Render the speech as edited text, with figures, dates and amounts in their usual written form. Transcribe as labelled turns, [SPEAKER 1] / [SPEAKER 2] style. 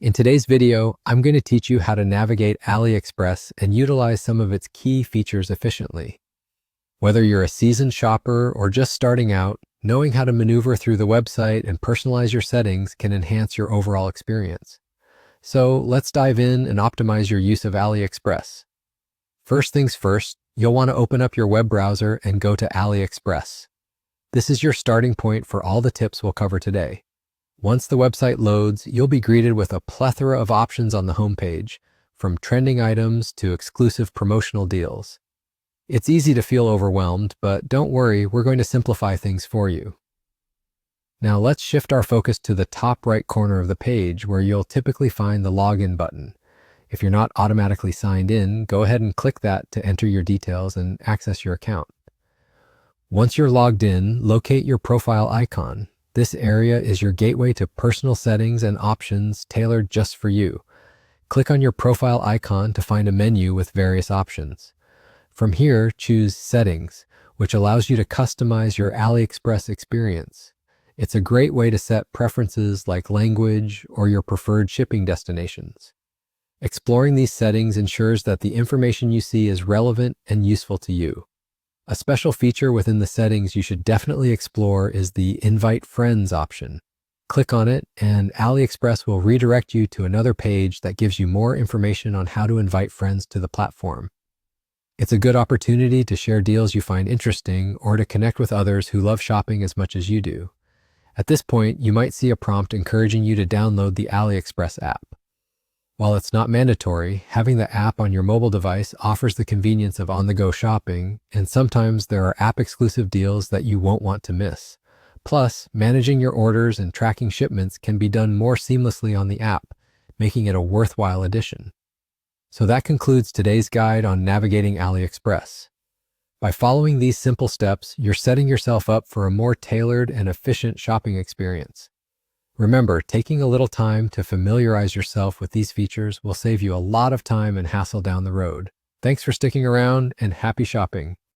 [SPEAKER 1] In today's video, I'm going to teach you how to navigate Aliexpress and utilize some of its key features efficiently. Whether you're a seasoned shopper or just starting out, knowing how to maneuver through the website and personalize your settings can enhance your overall experience. So let's dive in and optimize your use of Aliexpress. First things first, you'll want to open up your web browser and go to Aliexpress. This is your starting point for all the tips we'll cover today. Once the website loads, you'll be greeted with a plethora of options on the homepage, from trending items to exclusive promotional deals. It's easy to feel overwhelmed, but don't worry, we're going to simplify things for you. Now let's shift our focus to the top right corner of the page where you'll typically find the login button. If you're not automatically signed in, go ahead and click that to enter your details and access your account. Once you're logged in, locate your profile icon. This area is your gateway to personal settings and options tailored just for you. Click on your profile icon to find a menu with various options. From here, choose Settings, which allows you to customize your Aliexpress experience. It's a great way to set preferences like language or your preferred shipping destinations. Exploring these settings ensures that the information you see is relevant and useful to you. A special feature within the settings you should definitely explore is the Invite Friends option. Click on it and Aliexpress will redirect you to another page that gives you more information on how to invite friends to the platform. It's a good opportunity to share deals you find interesting or to connect with others who love shopping as much as you do. At this point, you might see a prompt encouraging you to download the Aliexpress app. While it's not mandatory, having the app on your mobile device offers the convenience of on-the-go shopping, and sometimes there are app-exclusive deals that you won't want to miss. Plus, managing your orders and tracking shipments can be done more seamlessly on the app, making it a worthwhile addition. So that concludes today's guide on navigating Aliexpress. By following these simple steps, you're setting yourself up for a more tailored and efficient shopping experience. Remember, taking a little time to familiarize yourself with these features will save you a lot of time and hassle down the road. Thanks for sticking around and happy shopping.